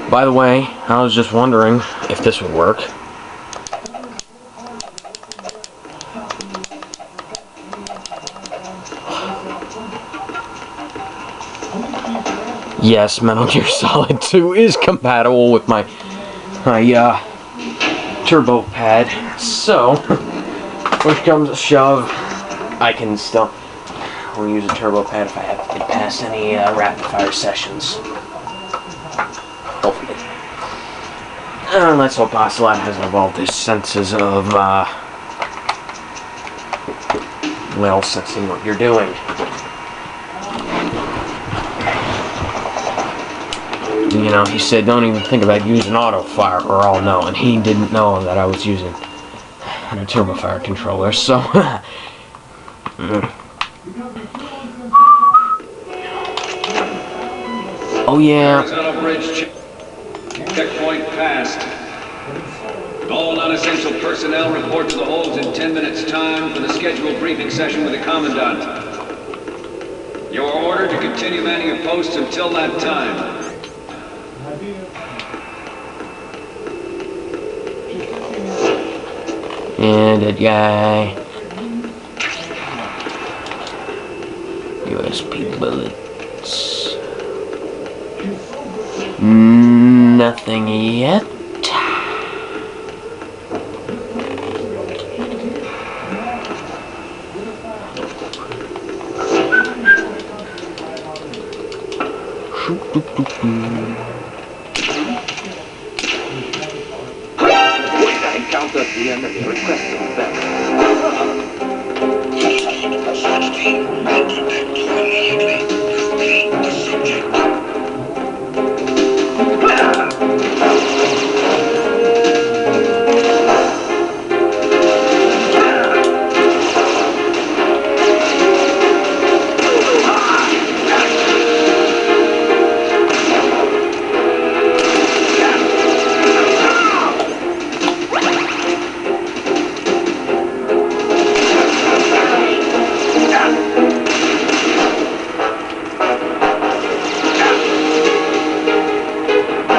By the way, I was just wondering if this would work. Yes, Metal Gear Solid 2 is compatible with my turbo pad. So, push comes to shove, I can still use a turbo pad if I have to get past any rapid fire sessions. Hopefully. Let's hope Ocelot has evolved his senses of, well, sensing what you're doing. You know, he said, don't even think about using auto fire or I'll know. And he didn't know that I was using a turbo fire controller, so. Oh, yeah. Horizontal bridge checkpoint passed. All non-essential personnel report to the holds in 10 minutes' time for the scheduled briefing session with the Commandant. You are ordered to continue manning your posts until that time. And that guy. USP bullets. Nothing yet. I encountered the enemy requesting them. Search team, contact immediately. Locate the subject.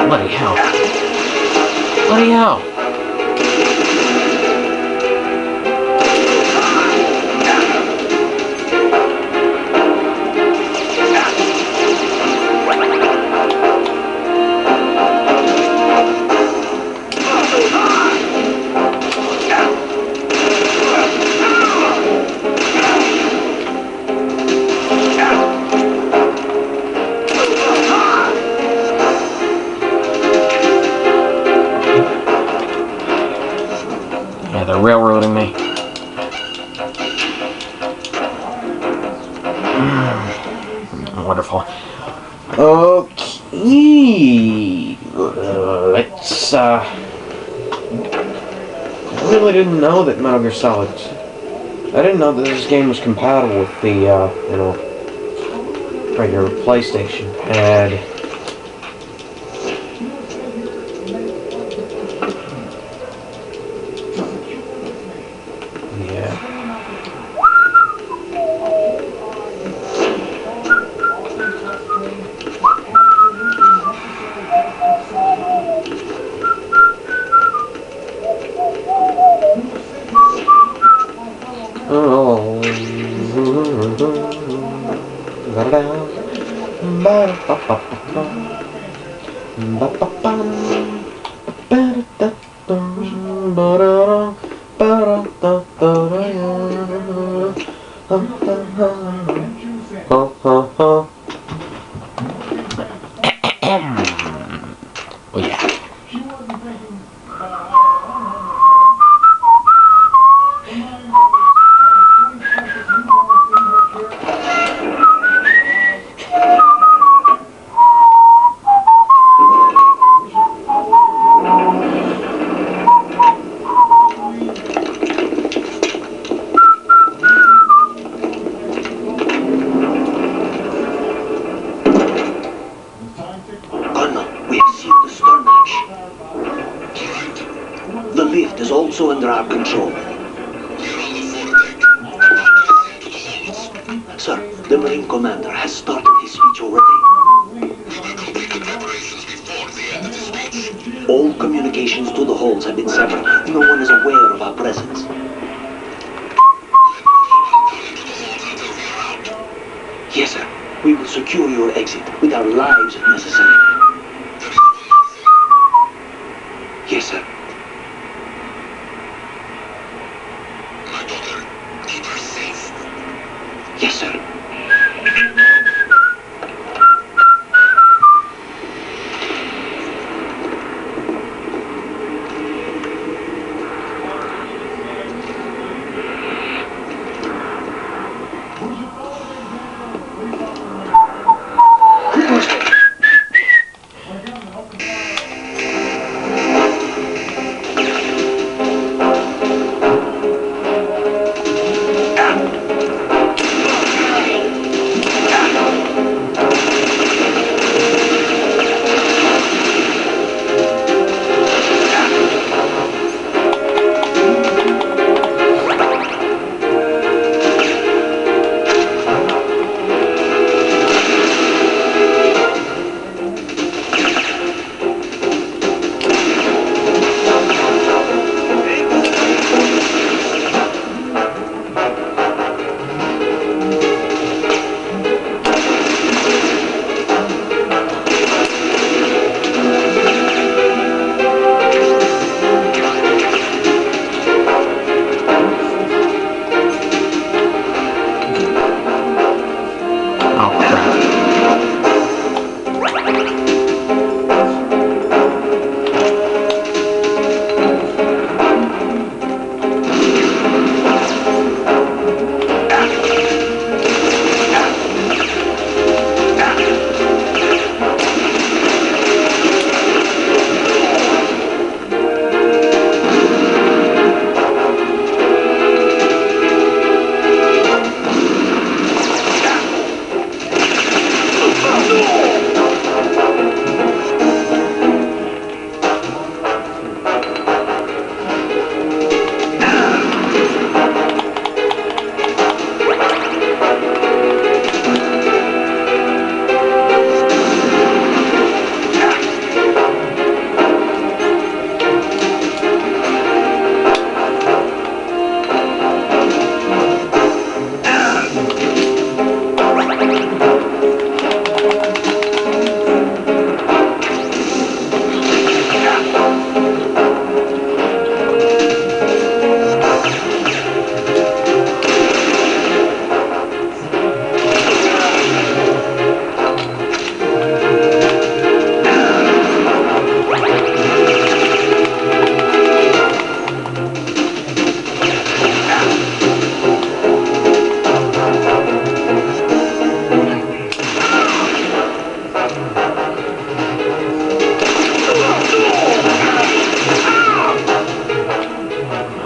Bloody hell. Bloody hell. Yeah, they're railroading me. Wonderful. Okay. Let's, I really didn't know that Metal Gear Solid. I didn't know that this game was compatible with the, you know, regular PlayStation pad. Oh yeah. The lift is also under our control. Sir, the Marine Commander has started his speech already. We will complete the preparations before the end of the All communications to the halls have been severed. No one is aware of our presence. Yes, sir. We will secure your exit with our lives if necessary. Yes, sir. My daughter, keep her safe. Yes, sir.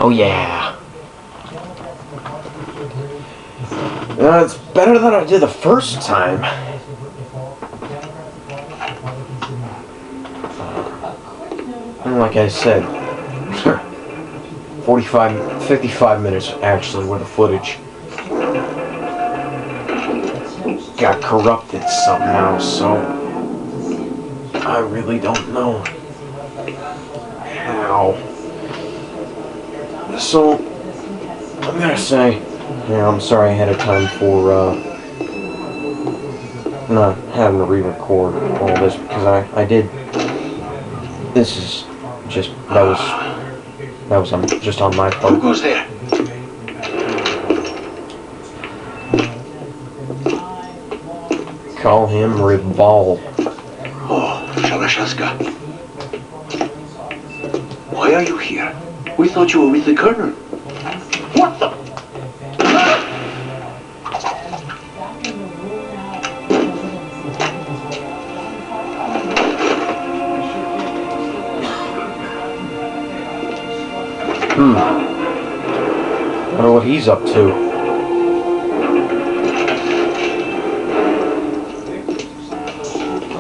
Oh yeah. It's better than I did the first time. And like I said, 55 minutes actually worth of footage. Got corrupted somehow, so I really don't know how. So I'm gonna say, yeah, I'm sorry ahead of time for not having to re-record all this, because I did. This is just that was just on my part. Who goes there? Call him Revolve. Oh, Sharashazga. Why are you here? We thought you were with the Colonel. What the? I wonder what he's up to.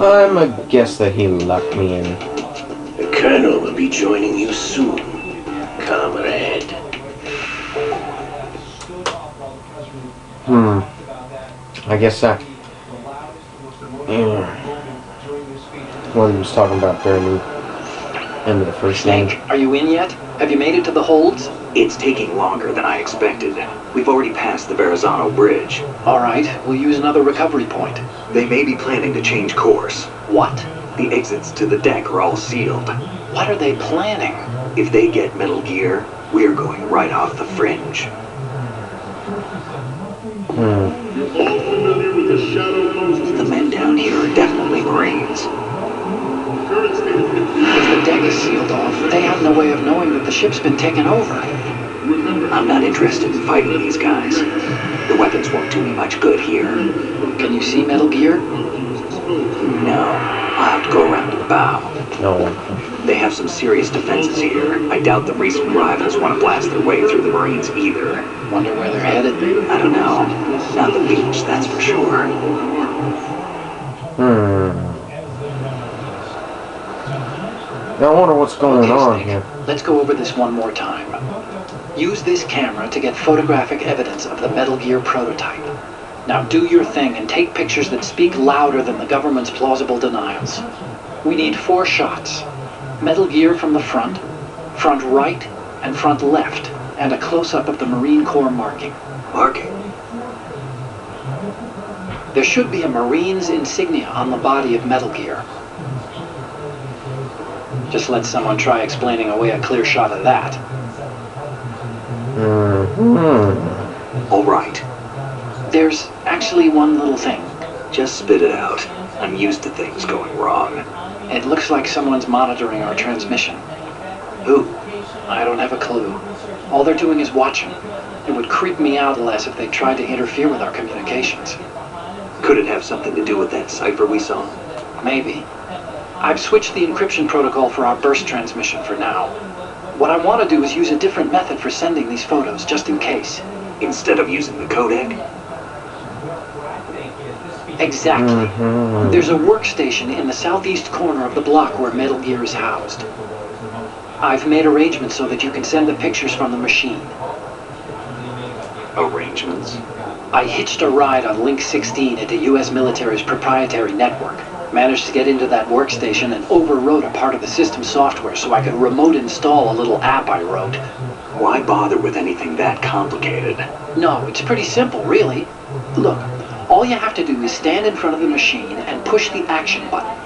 I'm a guess that he locked me in. The Colonel will be joining you soon, comrade. I guess that. Yeah. What he was talking about there, End of the first Snake, are you in yet? Have you made it to the holds? It's taking longer than I expected. We've already passed the Verrazano Bridge. All right, we'll use another recovery point. They may be planning to change course. What? The exits to the deck are all sealed. What are they planning? If they get Metal Gear, we're going right off the fringe. You're all familiar with the Shadow Moses. The men down here are definitely Marines. Current state of If the deck is sealed off, they have no way of knowing that the ship's been taken over. I'm not interested in fighting these guys. The weapons won't do me much good here. Can you see Metal Gear? No, I'll have to go around to the bow. No. They have some serious defenses here. I doubt the recent arrivals want to blast their way through the Marines either. Wonder where they're headed. I don't know. Not the beach, that's for sure. I wonder what's going on Snake, here. let's go over this one more time. Use this camera to get photographic evidence of the Metal Gear prototype. Now do your thing and take pictures that speak louder than the government's plausible denials. We need 4 shots. Metal Gear from the front right, and front left, and a close-up of the Marine Corps marking. Marking? There should be a Marine's insignia on the body of Metal Gear. Just let someone try explaining away a clear shot of that. All right. There's actually one little thing. Just spit it out. I'm used to things going wrong. It looks like someone's monitoring our transmission. Who? I don't have a clue. All they're doing is watching. It would creep me out less if they tried to interfere with our communications. Could it have something to do with that cipher we saw? Maybe. I've switched the encryption protocol for our burst transmission for now. What I want to do is use a different method for sending these photos, just in case. Instead of using the codec? Exactly. There's a workstation in the southeast corner of the block where Metal Gear is housed. I've made arrangements so that you can send the pictures from the machine. Arrangements? I hitched a ride on Link 16 into U.S. military's proprietary network. Managed to get into that workstation and overwrote a part of the system software so I could remote install a little app I wrote. Why bother with anything that complicated? No, it's pretty simple, really. Look, all you have to do is stand in front of the machine and push the action button.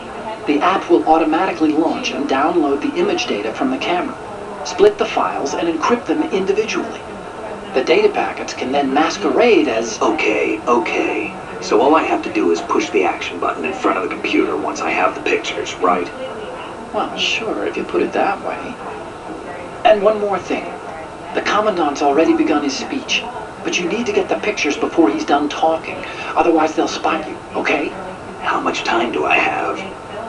The app will automatically launch and download the image data from the camera, split the files, and encrypt them individually. The data packets can then masquerade as... Okay. So all I have to do is push the action button in front of the computer once I have the pictures, right? Well, sure, if you put it that way. And one more thing. The Commandant's already begun his speech, but you need to get the pictures before he's done talking. Otherwise they'll spot you, okay? How much time do I have?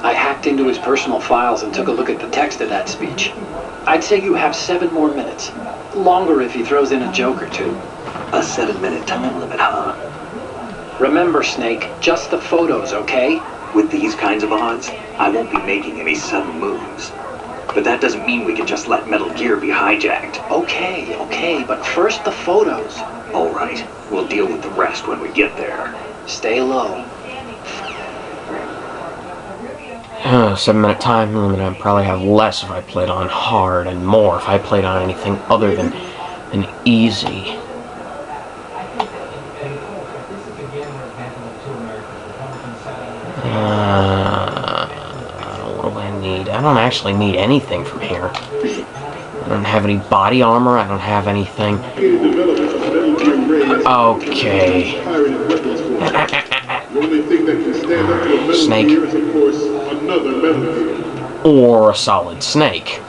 I hacked into his personal files and took a look at the text of that speech. I'd say you have 7 more minutes. Longer if he throws in a joke or two. A 7-minute time limit, huh? Remember, Snake, just the photos, okay? With these kinds of odds, I won't be making any sudden moves. But that doesn't mean we can just let Metal Gear be hijacked. Okay, but first the photos. All right, we'll deal with the rest when we get there. Stay low. 7-minute time limit. I'd probably have less if I played on hard, and more if I played on anything other than easy. What do I need? I don't actually need anything from here. I don't have any body armor. I don't have anything. Okay. Snake. Or a solid snake.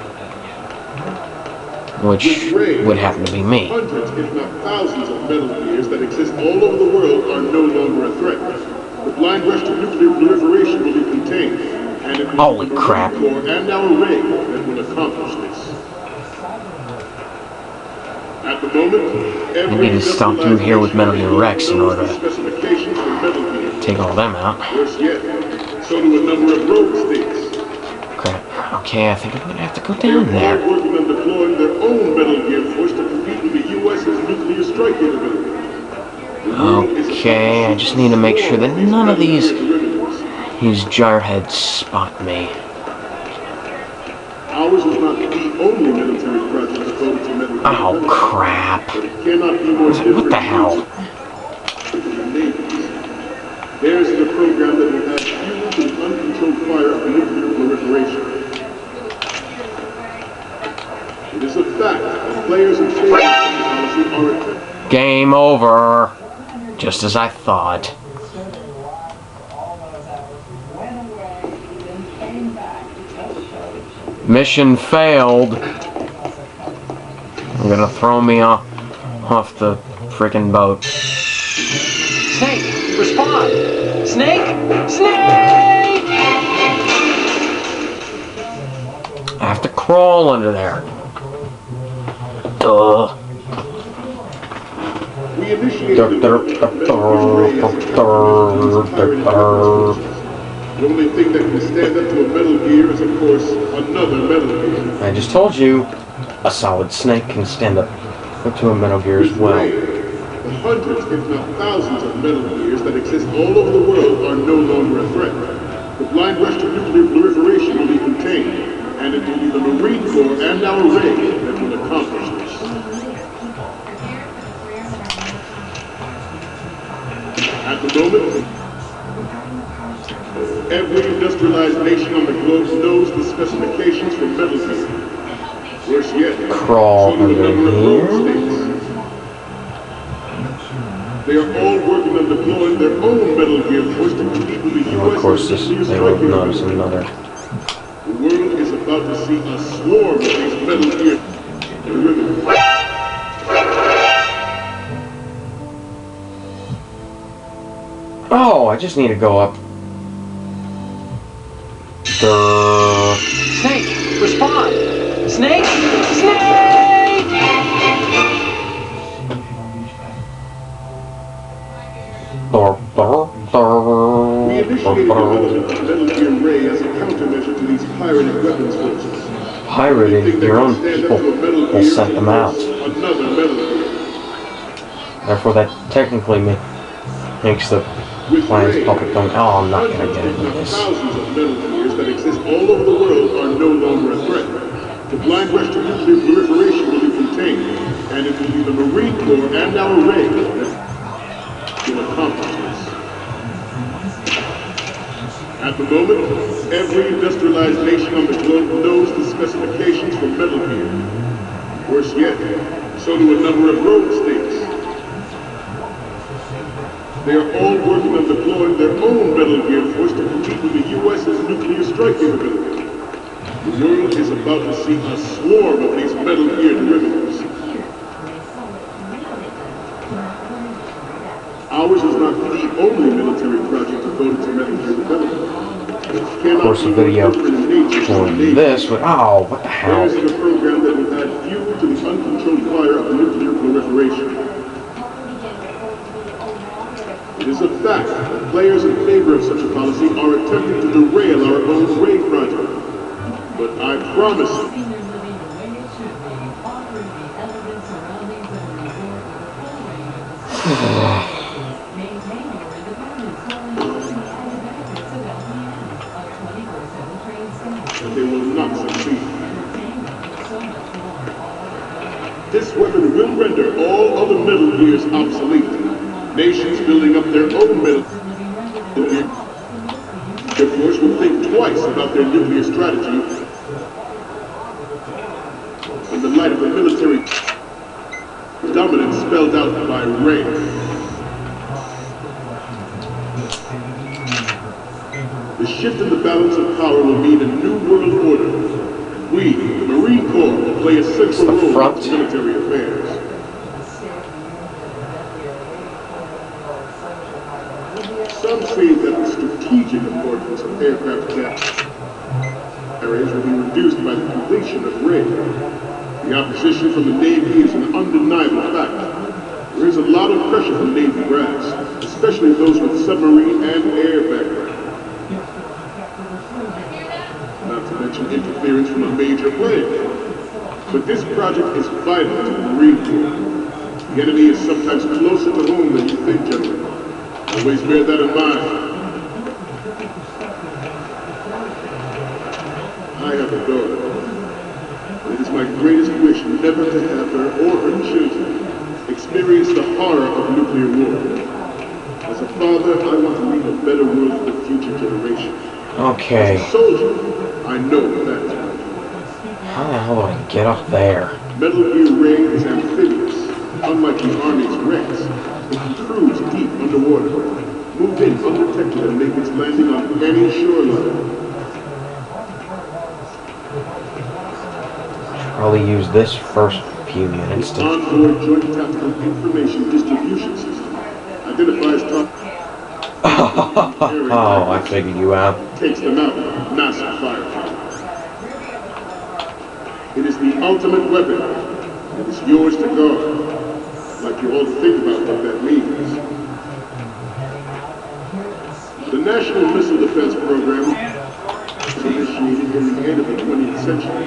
Which would happen to be me. Hundreds, if not thousands, of Metal Gears that exist all over the world are no longer a threat. The blind rush to nuclear proliferation will be contained, and it will Holy be the crap. Marine Corps and our Ray that will accomplish this. At the moment, I need to stomp through here with Metal Gear Rex in order to specifications for Metal Gear. take all them out. Worse yet, so do a number of rogue states. Crap. Okay, I think I'm gonna have to go down there. They're working on deploying their own Metal Gear force to compete with the U.S.'s nuclear strike capability. Okay, I just need to make sure that none of these jarheads spot me. Ours is not the only military project devoted to metal gear. Oh, crap. But it cannot be more different. What the hell? Theirs is a program that will add fuel to the uncontrolled fire of nuclear proliferation. It is a fact that players in favor of policy are attempting. Game over. Just as I thought. Mission failed. I'm gonna throw me off the freaking boat. Snake, respond! Snake! Snake! I have to crawl under there. Duh. We initiated the only thing that can stand up to a Metal Gear is, of course, another Metal Gear. I just told you, a solid snake can stand up to a Metal Gear as well. The hundreds, if not thousands, of Metal Gears that exist all over the world are no longer a threat. The blind rush to nuclear proliferation will be contained, and it will be the Marine Corps and our Ray that will accomplish this. At the moment, every industrialized nation on the globe knows the specifications for Metal Gear. Worse yet, Crawl so do a under number of rogue here. states. They are all working on deploying their own Metal Gear force to compete with the Well, U.S. of course, they will notice another. The world is about to see a swarm of these Metal Gear derivatives. Oh, I just need to go up. Duh. Snake, respond! Snake! Snake! We initiated development of Metal Gear Ray as a countermeasure to these pirated weapons forces. Pirating your own people will sent them out. Another Metal Gear. Therefore, that technically makes the plan's public domain. Oh, I'm not gonna get into this. Thousands of Metal Gears that exist all over the world are no longer a threat. The blind rush to nuclear proliferation will be contained, and it will be the Marine Corps and our Ray that will accomplish this. At the moment, every industrialized nation on the globe knows the specifications for Metal Gear. Worse yet, so do a number of rogue states. They are all working on deploying their own Metal Gear force to compete with the U.S.'s nuclear strike capability. The world is about to see a swarm of these Metal Gear derivatives. Ours is not the only military project devoted to Metal Gear development. Of course, the video for this would. Oh, what the hell? Theirs is a program that will add fuel to the uncontrolled fire of nuclear proliferation. It is a fact that players in favor of such a policy are attempting to derail our own Ray project. But I promise you, that they will not succeed. This weapon will render all other Metal Gears obsolete. Nations building up their own Metal Gear force will think twice about their nuclear strategy in the light of the military dominance spelled out by Ray. The shift in the balance of power will mean a new world order. We, the Marine Corps, will play a central role in military affairs. Some say that the strategic importance of aircraft carriers will be reduced by the completion of Ray. The opposition from the Navy is an undeniable fact. There is a lot of pressure from Navy brass, especially those with submarine and air background. Not to mention interference from a major player. But this project is vital to the Marine Corps. The enemy is sometimes closer to home than you think, gentlemen. Always bear that in mind. I have a daughter. is my greatest wish never to have her or her children experience the horror of nuclear war. As a father, I want to leave a better world for the future generation. Okay. As a soldier, I know that is my duty. How the hell do I get up there? Metal Gear Ray is amphibious. Unlike the Army's Rex, it can cruise deep underwater, move in undetected, and make its landing on any shoreline. Probably use this first few minutes The to... onboard Joint Tactical Information Distribution System identifies top... Oh, I figured you out. Takes them out with massive firepower. It is the ultimate weapon. It is yours to guard. Like you all think about what that means. The National Missile Defense Program, initiated in the end of the 20th century,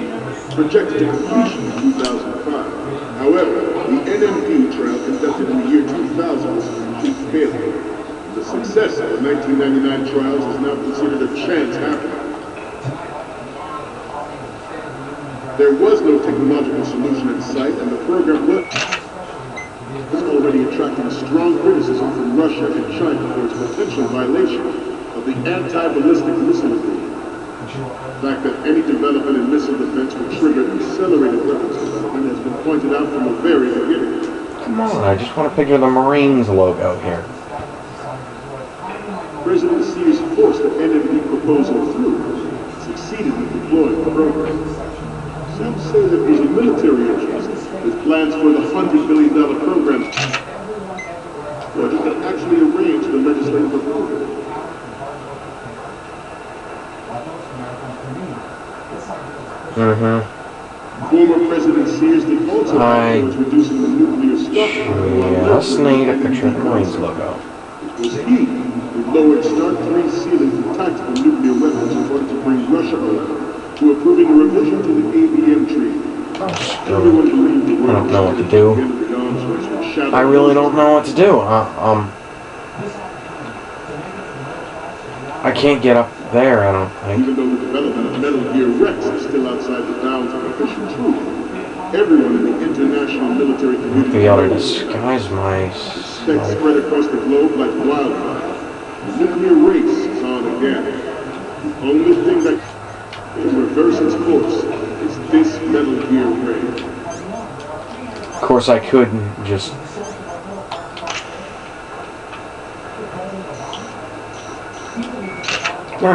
projected to completion in 2005. However, the NMD trial conducted in the year 2000 was a complete failure. The success of the 1999 trials is now considered a chance happening. There was no technological solution in sight, and the program was already attracting strong criticism from Russia and China for its potential violation of the anti-ballistic missile agreement. The fact that any development in missile defense would trigger accelerated weapons development has been pointed out from the very beginning. Come on, I just want to picture the Marines logo here. President Sears forced the NMD proposal through, succeeded in deploying the program. Some say that it was a military interest, with plans for the $100 billion program, but it could actually arrange the legislative approval. Former President Sears did also towards reducing the nuclear stockpile. Just need a picture of the Marines logo. It was he who lowered Start 3 ceiling for tactical nuclear weapons in order to bring Russia over to approving a revision to the ABM treaty. Everyone believed the I don't know what to do. I really don't know what to do. I can't get up there, I don't think. Even though the development of Metal Gear Rex is still outside the bounds of official truth, everyone in the international military community Be able to disguise my... specs spread across the globe like wildfire. The nuclear race is on again. The only thing that can reverse its course is this Metal Gear Ray. Of course, I couldn't just... No.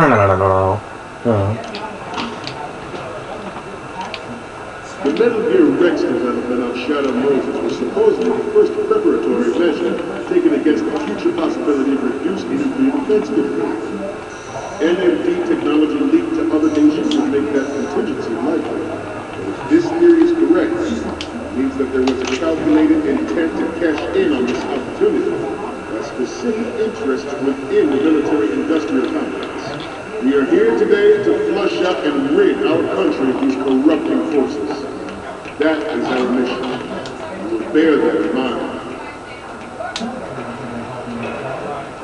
The Metal Gear Rex development on Shadow Moses was supposedly the first preparatory measure taken against the future possibility of reduced nuclear defense capability. NMD technology leaked to other nations would make that contingency likely. But if this theory is correct, it means that there was a calculated intent to cash in on this opportunity by specific interests within the military-industrial complex. We are here today to flush out and rid our country of these corrupting forces. That is our mission. We will bear that in mind.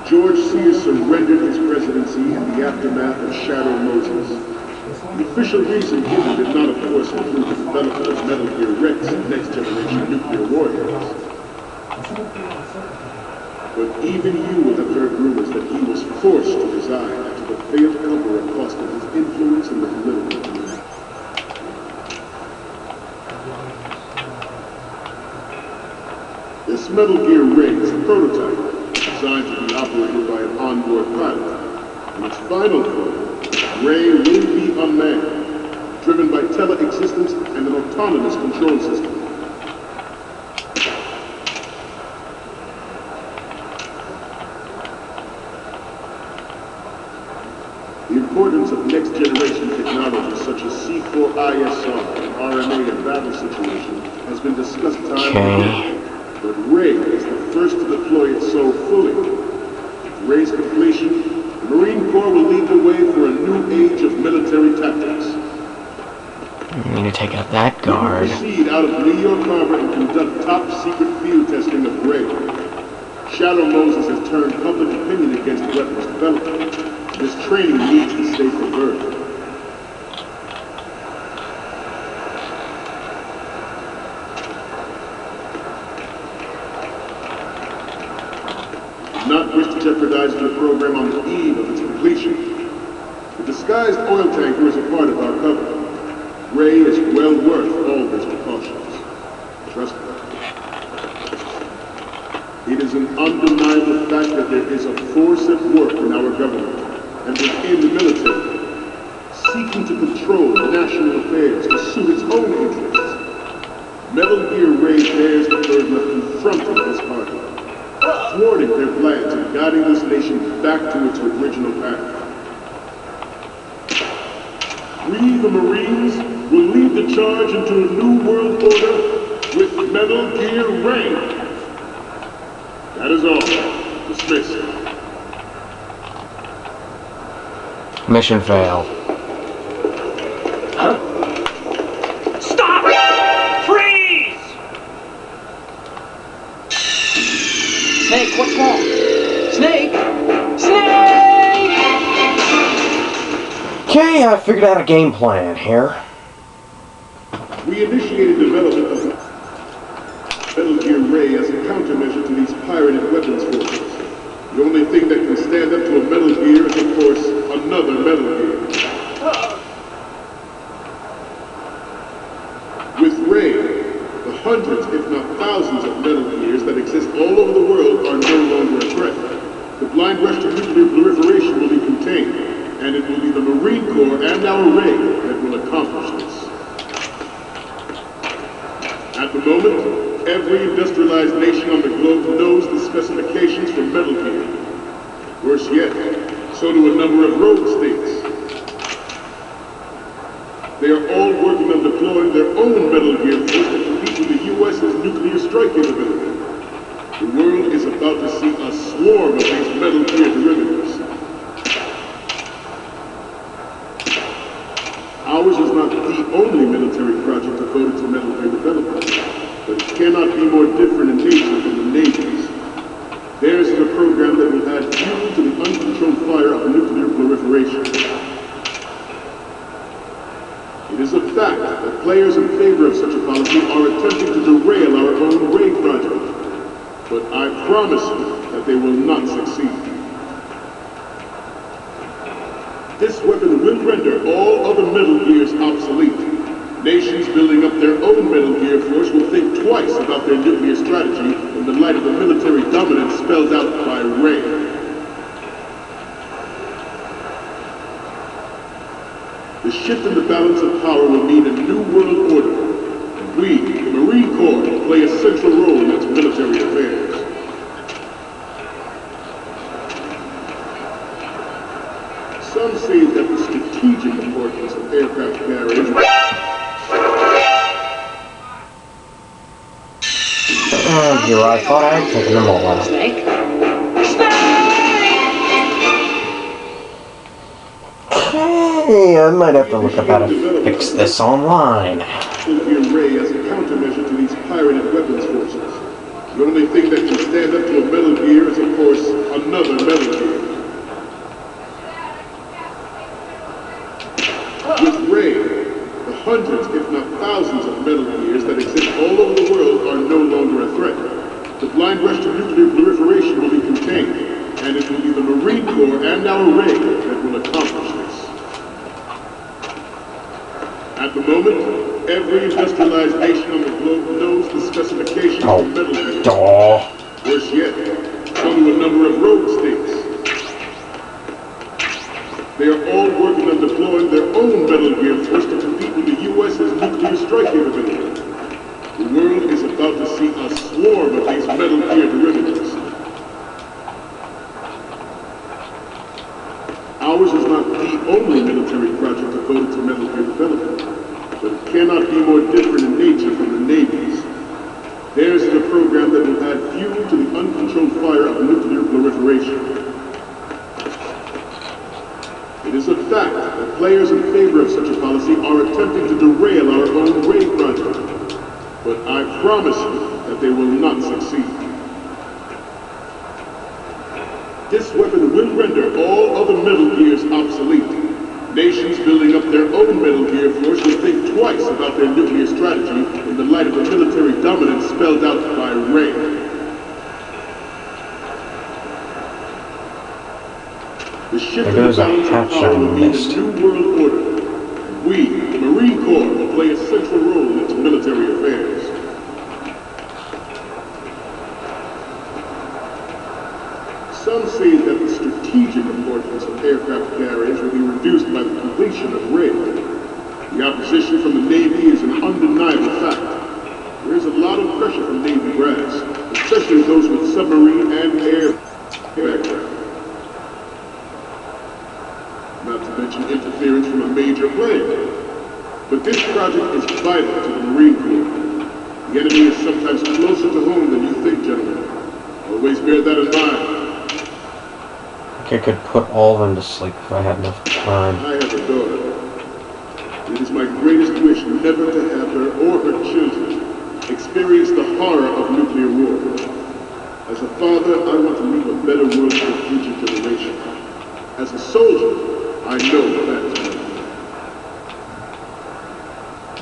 George Sears surrendered his presidency in the aftermath of Shadow Moses. The official reason given did not, of course, include the development of Metal Gear Rex and next-generation nuclear warheads. But even you will have heard rumors that he was forced to resign after the failed cover-up cost of his influence in the political community. This Metal Gear Ray is a prototype designed to be operated by an onboard pilot. In its final form, Ray will be unmanned, driven by tele-existence and an autonomous control system. The importance of next-generation technologies such as C4ISR and RNA in battle situations has been discussed time and again. But Ray is the first to deploy it so fully. With Ray's completion, the Marine Corps will lead the way for a new age of military tactics. I need to take out that guard. We will proceed out of New York Harbor and conduct top-secret field testing of Ray. Shadow Moses has turned public opinion against weapons development. This training needs to stay preserved. jeopardizes the program on the eve of its completion. The disguised oil tanker is a part of our cover. Ray is well worth all these precautions. Trust me. It is an undeniable fact that there is a force at work in our government and within the military, seeking to control national affairs to suit its own interests. Metal Gear Ray bears the burden of confronting this party, thwarting their plans and guiding this nation back to its original path. We, the Marines, will lead the charge into a new world order with Metal Gear Ray. That is all. Dismissed. Mission failed. Huh? Stop! Freeze! Snake, what's wrong? Snake! Snake! Okay, I figured out a game plan here. We initiated development of Metal Gear Ray as a countermeasure to these pirated weapons forces. The only thing that can stand up to a Metal Gear is, of course, another Metal Gear. With Ray, the hundreds, if not thousands, of Metal Gears that exist all over the world are no longer a threat. The blind rush to nuclear proliferation will be contained, and it will be the Marine Corps and our Ray that will accomplish this. At the moment, every industrialized nation on the globe knows the specifications for Metal Gear. Worse yet, so do a number of rogue states. They are all working on deploying their own Metal Gear force to compete with the U.S.'s nuclear strike capability. The world is about to see a swarm of these Metal Gear derivatives. Ours is not the only military project devoted to Metal Gear development, but it cannot be more different in nature from the Navy's. Theirs is a program that will add fuel to the uncontrolled fire of nuclear proliferation. It is a fact that players in favor of such a policy are attempting to derail our own Ray project, but I promise you that they will not succeed. This weapon will render all other Metal Gears obsolete. Nations building up their own Metal Gear force will think twice about their nuclear strategy in the light of the military dominance spelled out by Ray. The shift in the balance of power will mean a new world order, and we, the Marine Corps, will play a central role in its military affairs. Some say that the strategic importance of aircraft carriers... You're right, I thought I had taken them all out. Snake? Okay, I might have to look up how to fix this online. Metal Gear Ray as a countermeasure to these pirated weapons forces. The only thing that can stand up to a Metal Gear is, of course, another Metal Gear. With Ray, the hundreds, if not thousands, of Metal Gears that exist all over the world are no longer a threat. The blind rush to nuclear proliferation will be contained, and it will be the Marine Corps and our Ray that will accomplish this. At the moment, every industrialized nation on the globe knows the specifications for Metal Gear. Worse yet, so do a number of rogue states. They are all working on deploying their own Metal Gear force to compete with the U.S.'s nuclear strike capability. The world is about to see a swarm of these Metal Gear derivatives. Ours is not the only military project devoted to Metal Gear development, but it cannot be more different in nature from the Navy's. Theirs is a program that will add fuel to the uncontrolled fire of nuclear proliferation. It is a fact that players in favor of such a policy are attempting to derail our own Ray project, but I promise you that they will not succeed. This weapon will render all other Metal Gears obsolete. Nations building up their own Metal Gear force will think twice about their nuclear strategy in the light of the military dominance spelled out by Ray. The shift There in the goes a balance of hatch power I will mean a missed. new world order. We, the Marine Corps, will play a central role in its military affairs. Some say that the strategic importance of aircraft carriers will be reduced by the completion of RAID. The opposition from the Navy is an undeniable fact. There is a lot of pressure from Navy brass, especially those with submarine and air background. Not to mention interference from a major plane. But this project is vital to the Marine Corps. The enemy is sometimes closer to home than you think, gentlemen. Always bear that in mind. I could put all of them to sleep if I had enough time. I have a daughter. It is my greatest wish never to have her or her children experience the horror of nuclear war. As a father, I want to leave a better world for the future generation. As a soldier, I know that is my duty.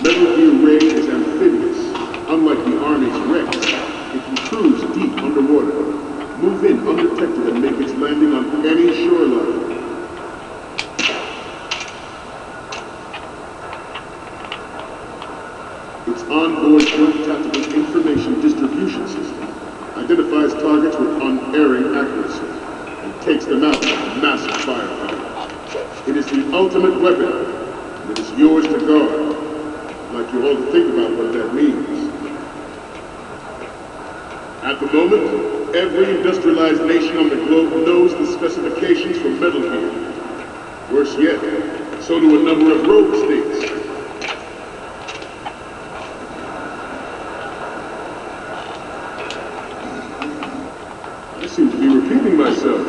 Metal Gear Ray is amphibious, unlike the Army's Rex. It can cruise deep underwater, move in undetected, and make its landing on any shoreline. Its onboard joint tactical information distribution system identifies targets with unerring accuracy and takes them out with massive firepower. It is the ultimate weapon, and it is yours to guard. I'd like you all to think about what that means. At the moment, every industrialized nation on the globe knows the specifications for Metal Gear. Worse yet, so do a number of rogue states. I seem to be repeating myself.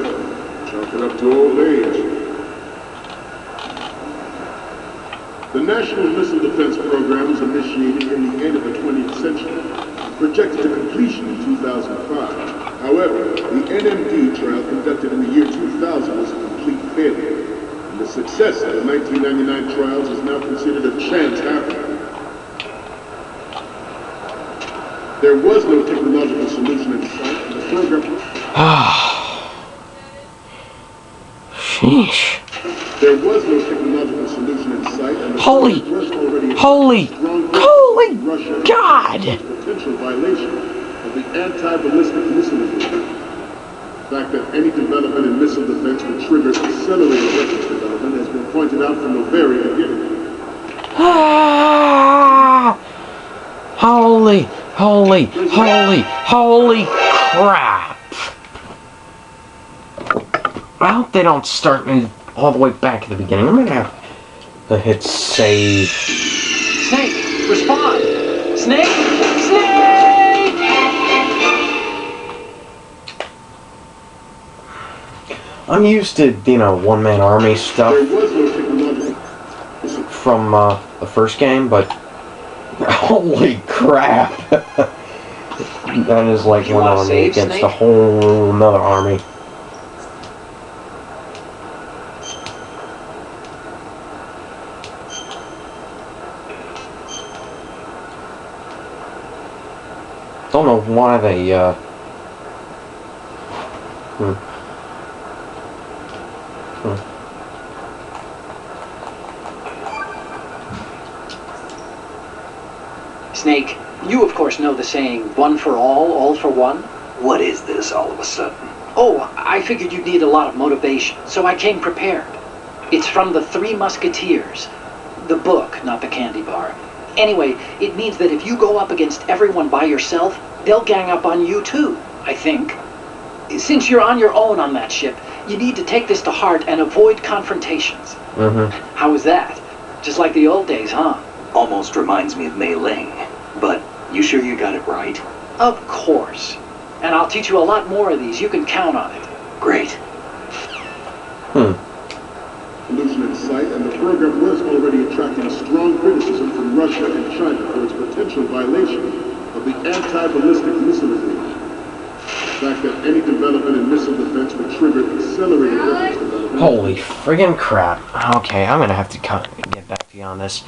Chalk it up to old age. The National Missile Defense Program was initiated in the end of the 20th century, projected to completion in 2005. However, the NMD trial conducted in the year 2000 was a complete failure, and the success of the 1999 trials is now considered a chance happening. There was no technological solution in sight, and the program... Sheesh. There was no technological solution in sight, and the Holy God! Potential violation of the anti-ballistic missile agreement. The fact that any development in missile defense would trigger accelerated weapons development has been pointed out from the very beginning. Holy crap! I hope they don't start me all the way back at the beginning. I'm gonna have to hit save. Snake, respond! Snake! Snake! I'm used to, one-man army stuff There was no technological... from the first game, but holy crap! That is like You one wanna army save, against Snake? a whole another army. Don't know why they, Snake, you of course know the saying, one for all for one? What is this all of a sudden? Oh, I figured you'd need a lot of motivation, so I came prepared. It's from the Three Musketeers. The book, not the candy bar. Anyway, it means that if you go up against everyone by yourself, they'll gang up on you too, I think. Since you're on your own on that ship, you need to take this to heart and avoid confrontations. How was that? Just like the old days, huh? Almost reminds me of Mei Ling. But you sure you got it right? Of course. And I'll teach you a lot more of these. You can count on it. Great. Solution in sight, and the program was already attracting strong criticism from Russia and China for its potential violation of the anti-ballistic missile agreement. The fact that any development in missile defense would trigger accelerated weapons development... holy friggin' crap. Okay, I'm gonna have to get back to you on this.